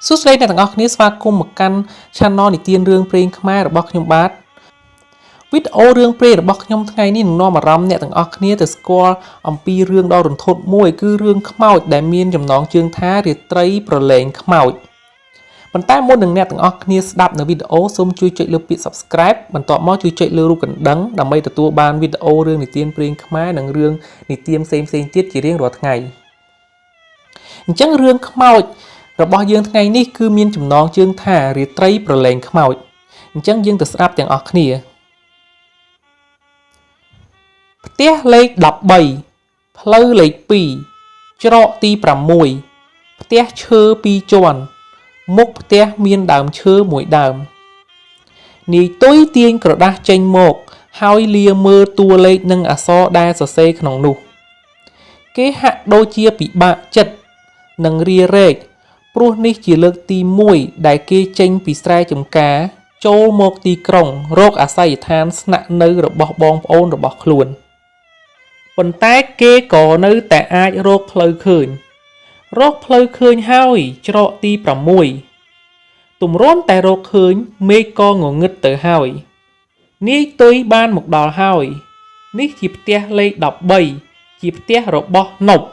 សួស្តីអ្នកទាំងអស់គ្នាស្វាគមន៍មកកាន់ Channel និទានរឿងព្រេងខ្មែររបស់ខ្ញុំបាទវីដេអូរឿងព្រេងរបស់ខ្ញុំថ្ងៃនេះនឹងនាំអារម្មណ៍អ្នកទាំងអស់គ្នាទៅស្គាល់អំពីរឿងដ៏រន្ធត់មួយគឺរឿងខ្មោចដែលមានចំណងជើងថារាត្រីប្រឡែងខ្មោចប៉ុន្តែមុននឹងអ្នកទាំងអស់គ្នាស្ដាប់នៅវីដេអូសូមជួយចុចលើពាក្យ Subscribe បន្ទាប់មកជួយចុចលើរូបកណ្ដឹងដើម្បីទទួលបានវីដេអូរឿងនិទានព្រេងខ្មែរនិងរឿងនិទានផ្សេងៗទៀតជារៀងរាល់ថ្ងៃអញ្ចឹងរឿងខ្មោចរបស់យើងថ្ងៃនេះគឺមានចំណងជើងថារាត្រីប្រឡែងខ្មោចអញ្ចឹងយើងទៅស្ដាប់ទាំងអស់គ្នាផ្ទះលេខ13ផ្លូវលេខ2ច្រកទី6ផ្ទះឈើ2ជាន់មុខផ្ទះមានដើមឈើមួយដើមនាយទុយទាញក្រដាសចេញមកហើយលាមើលតួលេខនិងអក្សរដែលសរសេរក្នុងនោះគេហាក់ដូចជាពិបាកចិត្តនិងរារែកព្រោះនេះជាលើកទី1ដែលគេចេញពីស្រែចម្ការចូលមកទីក្រុងរកអាស័យដ្ឋានស្នាក់នៅរបស់បងប្អូនរបស់ខ្លួនប៉ុន្តែគេក៏នៅតែអាចរកផ្លូវឃើញហើយច្រកទី6ទម្រាំតែរកឃើញមេឃក៏ងងឹតទៅហើយនាយទុយបានមកដល់ហើយនេះជាផ្ទះលេខ13ជាផ្ទះរបស់នប់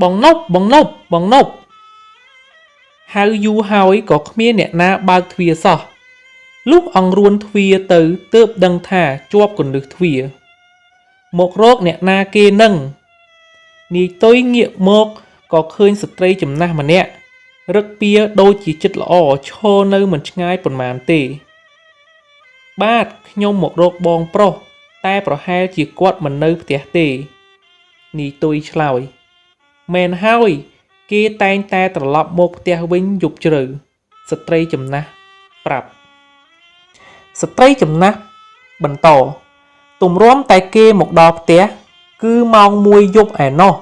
បងនប់ហៅយូរហើយក៏គ្មានអ្នកណាបើកទ្វារសោះលុះអង្រួនទ្វារទៅទើបដឹងថាជាប់គន្លឹះទ្វារមករកអ្នកណាគេនឹងនាយទុយងាកមកក៏ឃើញស្ត្រីចំណាស់ម្នាក់រឹកពៀដូចជាចិត្តល្អឈរនៅមិនឆ្ងាយប៉ុន្មានទេបាទខ្ញុំមករកបងប្រុសតែប្រហែលជាគាត់មិននៅផ្ទះទេនាយទុយឆ្លើយមែនហើយគេតែងតែត្រឡប់មកផ្ទះវិញយប់ជ្រៅស្ត្រីចំណាស់ប្រាប់ស្ត្រីចំណាស់បន្តទម្រាំតែគេមកដល់ផ្ទះគឺម៉ោង1យប់ឯណោះ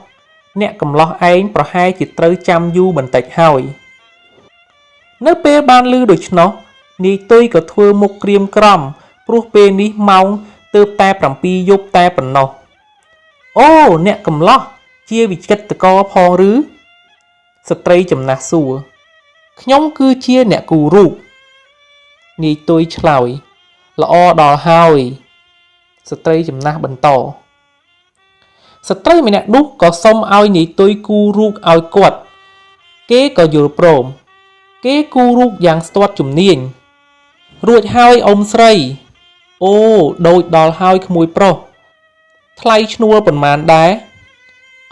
អ្នកកំឡោះឯងប្រហែលជាត្រូវចាំយូរបន្តិចហើយនៅពេលបានឮដូច្នោះនាយទុយក៏ធ្វើមុខក្រៀមក្រំព្រោះពេលនេះម៉ោងទើបតែ7យប់តែប៉ុណ្ណោះអូអ្នកកំឡោះជាវិចិត្រករផងឬស្ត្រីចំណាស់សួរខ្ញុំគឺជាអ្នកគូររូបនាយទុយឆ្លើយល្អដល់ហើយស្ត្រីចំណាស់បន្តស្ត្រីម្នាក់នោះក៏សុំឲ្យនាយទុយគូររូបឲ្យគាត់គេក៏យល់ព្រមគេគូររូបយ៉ាងស្ទាត់ជំនាញរួចហើយអ៊ំស្រីអូដូចដល់ហើយក្មួយប្រុសថ្លៃឈ្នួលប៉ុន្មានដែរ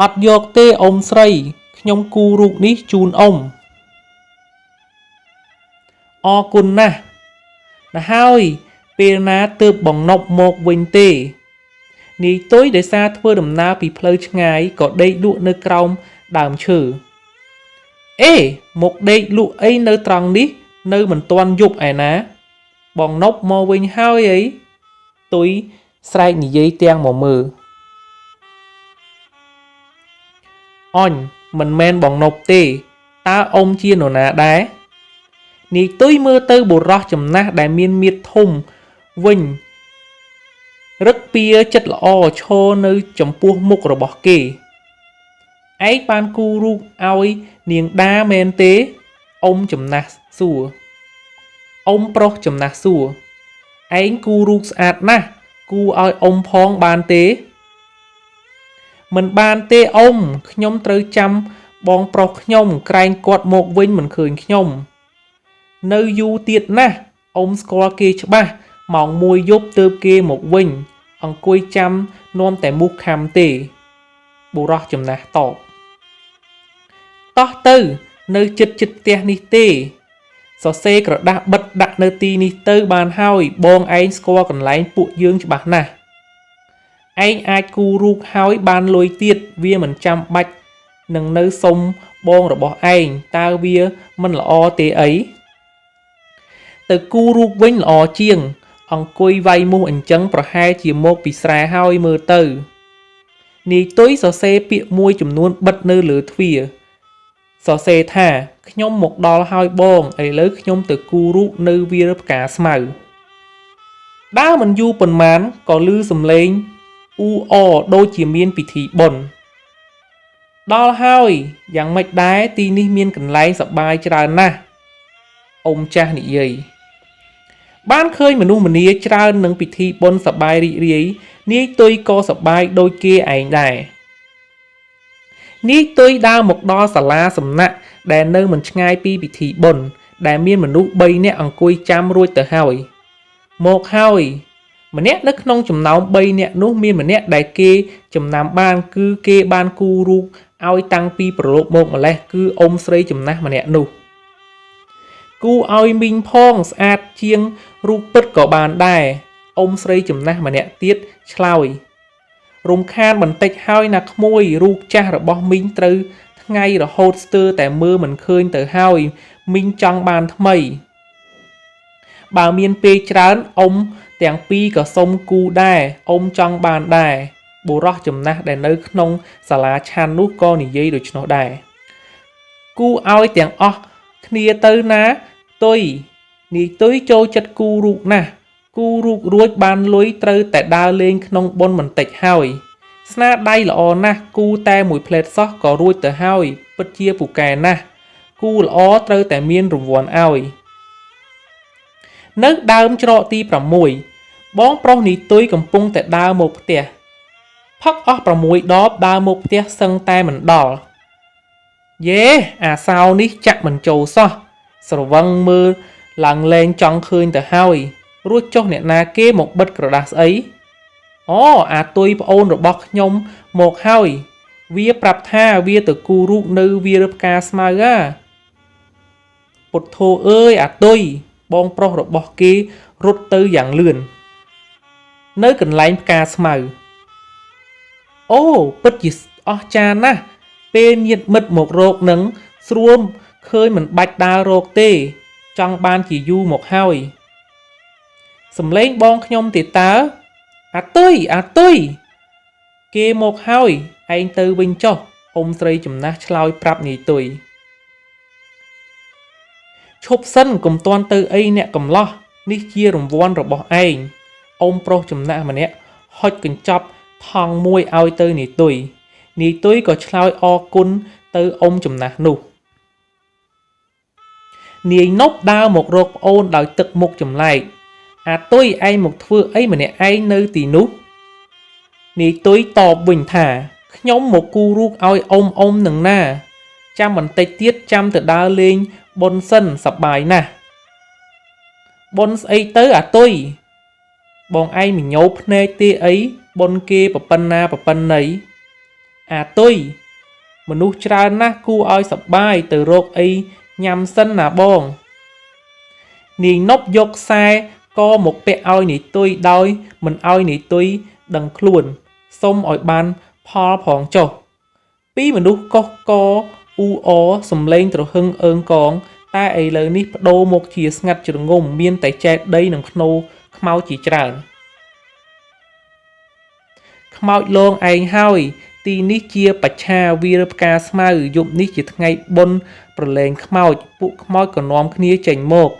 អត់យកទេអ៊ំស្រីខ្ញុំគូររូបនេះជូនអ៊ំអរគុណណាស់ហើយពេលណាទើបបងនប់មកវិញទេនាយទុយដោយសារធ្វើដំណើរពីផ្លូវឆ្ងាយក៏ដេកលក់នៅក្រោមដើមឈើអេមកដេកលក់អីនៅត្រង់នេះនៅមិនទាន់យប់ឯណាបងនប់មកវិញហើយអីទុយស្រែកនិយាយទាំងមកមើលអញមិនមែនបងនប់ទេតើអ៊ំជានរណាដែរនាយទុយមើលទៅបុរសចំណាស់ដែលមានមាឌធំវិញរឹកពៀចិត្តល្អឈរនៅចំពោះមុខរបស់គេឯងបានគូររូបឲ្យនាងដាមែនទេអ៊ំចំណាស់សួរអ៊ំប្រុសចំណាស់សួរឯងគូររូបស្អាតណាស់គូឲ្យអ៊ំផងបានទេមិនបានទេអ៊ំខ្ញុំត្រូវចាំបងប្រុសខ្ញុំក្រែងគាត់មកវិញមិនឃើញខ្ញុំនៅយូរទៀតណាស់អ៊ំស្គាល់គេច្បាស់ម៉ោង1យប់ទើបគេមកវិញអង្គុយចាំនាំតែមុខខំទេបុរសចំណាស់តបតោះទៅនៅចិត្តផ្ទះនេះទេសរសេរក្រដាស់បិទដាក់នៅទីនេះទៅបានហើយបងឯងស្គាល់កន្លែងពួកយើងច្បាស់ណាស់ឯងអាចគូររូបហើយបានលុយទៀតវាមិនចាំបាច់នឹងនៅសុំបងរបស់ឯងតើវាមិនល្អទេអីទៅគូររូបវិញល្អជាងអង្គុយវាយមូសអញ្ចឹងប្រហែលជាមកពីស្រែហើយមើលទៅនាយទុយសរសេរពាក្យមួយចំនួនបិទនៅលើទ្វារសរសេរថាខ្ញុំមកដល់ហើយបងឥឡូវខ្ញុំទៅគូររូបនៅវាលផ្កាស្មៅដើរមិនយូរប៉ុន្មានក៏ឮសំឡេងអ៊ូអដូចជាមានពិធីបុណ្យ ដល់ហើយយ៉ាងម៉េចដែរទីនេះមានកន្លែងសប្បាយច្រើនណាស់អ៊ំចាស់និយាយបានឃើញមនុស្សម្នាច្រើននឹងពិធីបុណ្យសប្បាយរីករាយនាយទុយក៏សប្បាយដូចគេឯងដែរនាយទុយដើរមកដល់សាលាសំណាក់ដែលនៅមិនឆ្ងាយពីពិធីបុណ្យដែលមានមនុស្ស3នាក់អង្គុយចាំរួចទៅហើយមកហើយម្នាក់នៅក្នុងចំណោម3នាក់នោះមានម្នាក់ដែលគេចំណាំបានគឺគេបានគូររូបឲ្យតាំងពីប្រឡូកមកម្លេះគឺអ៊ំស្រីចំណាស់ម្នាក់នោះគូឲ្យមីងផងស្អាតជាងរូបពិតក៏បានដែរអ៊ំស្រីចំណាស់ម្នាក់ទៀតឆ្លើយរំខានបន្តិចហើយណាក្មួយរូបចាស់របស់មីងត្រូវថ្ងៃរហូតស្ទើរតែមើលមិនឃើញទៅហើយមីងចង់បានថ្មីបើមានពេលច្រើនអ៊ំទាំងពីរក៏សុំគូដែរអ៊ំចង់បានដែរបុរសចំណាស់ដែលនៅក្នុងសាលាឆាន់នោះក៏និយាយដូច្នោះដែរគូឲ្យទាំងអស់គ្នាទៅណាទុយនាយទុយចូលចិត្តគូរូបណាស់គូរូបរួចបានលុយត្រូវតែដើរលេងក្នុងបុណ្យបន្តិចហើយស្នាដៃល្អណាស់គូតែមួយផ្លែតសោះក៏រួចទៅហើយពិតជាពូកែណាស់គូល្អត្រូវតែមានរង្វាន់ឲ្យនៅដើមច្រកទី6បងប្រុសនីទុយកំពុងតែដើរមកផ្ទះផឹកអស់6ដបដើរមកផ្ទះសឹងតែមិនដល់យេអាសោនេះចាក់មិនចូលសោះស្រវឹងមើលឡើងលែងចង់ឃើញទៅហើយរួចចុះអ្នកណាគេមកបិទក្រដាសស្អីអូអាទុយប្អូនរបស់ខ្ញុំមកហើយវាប្រាប់ថាវាទៅគូររូបនៅវាលផ្កាស្មៅពុទ្ធោអើយអាទុយបងប្រុសរបស់គេរត់ទៅយ៉ាងលឿននៅកន្លែងផ្កាស្មៅអូពិតជាអស្ចារ្យណាស់ពេលញាតិមិត្តមករកនឹងស្រួលឃើញមិនបាច់ដើររកទេចង់បានជាយូរមកហើយសំឡេងបងខ្ញុំទេតើអាទុយគេមកហើយឯងទៅវិញចុះអ៊ំស្រីចំណាស់ឆ្លើយប្រាប់នាយទុយឈប់សិនកុំទាន់ទៅអីអ្នកកំឡោះនេះជារង្វាន់របស់ឯងអ៊ំប្រុសចំណាស់ម្នាក់ហុចកញ្ចប់ថង់មួយឲ្យទៅនាយទុយក៏ឆ្លើយអរគុណទៅអ៊ំចំណាស់នោះនាយនប់ដើរមករកប្អូនដោយទឹកមុខចម្លែកអាទុយឯងមកធ្វើអីម្នាក់ឯងនៅទីនោះនាយទុយតបវិញថាខ្ញុំមកគូររូបឲ្យអ៊ំនឹងណាចាំបន្តិចទៀតចាំទៅដើរលេងបុណ្យសិនសប្បាយណាស់បុណ្យស្អីទៅអាទុយបងឯងមិនញោមភ្នែកទេអីបុណ្យគេប្រពន្ធណាប្រពន្ធណីអាទុយមនុស្សច្រើនណាស់គួរឲ្យសប្បាយទៅរកអីញ៉ាំសិនណាបងនាយនប់យកខ្សែកមកពាក់ឲ្យនាយទុយដោយមិនឲ្យនាយទុយដឹងខ្លួនសុំឲ្យបានផលផងចុះពីមនុស្សកុសកអ៊ូអសំឡេងត្រហឹងអើងកងតែឥឡូវនេះបដូរមកជាស្ងាត់ជ្រងំមានតែចែកដីនិងភ្នោខ្មោចជាច្រើនខ្មោចលងឯងហើយទីនេះជាបច្ឆាវាលផ្កាស្មៅយប់នេះជាថ្ងៃបុណ្យប្រឡែងខ្មោចពួកខ្មោចក៏នាំគ្នាចេញមក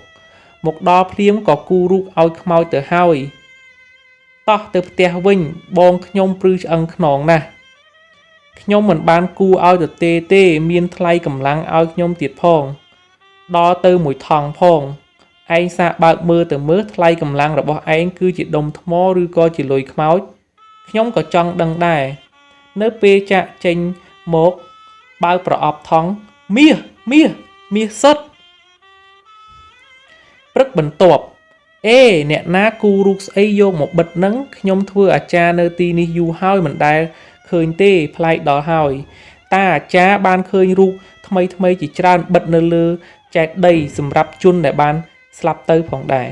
ដល់ភ្លាមក៏គូររូបឲ្យខ្មោចទៅហើយតោះទៅផ្ទះវិញបងខ្ញុំព្រឺឆ្អឹងខ្នងណាស់ខ្ញុំមិនបានគូឲ្យទៅទេមានថ្លៃកម្លាំងឲ្យខ្ញុំទៀតផងដល់ទៅមួយថង់ផងឯងសាកបើកមើលទៅមើលថ្លៃកម្លាំងរបស់ឯងគឺជាដុំថ្មឬក៏ជាលុយខ្មោចខ្ញុំក៏ចង់ដឹងដែរនៅពេលចាក់ចេញមកបើប្រអប់ថង់មាសសុទ្ធព្រឹកបន្ទាប់អេអ្នកណាគូរូបស្អីយកមកបិទនឹងខ្ញុំធ្វើអាចារ្យនៅទីនេះយូរហើយមិនដែលឃើញទេប្លែកដល់ហើយតាអាចារ្យបានឃើញរូបថ្មីជាច្រើនបិទនៅលើចែកដីសម្រាប់ជនដែលបានស្លាប់ទៅផងដែរ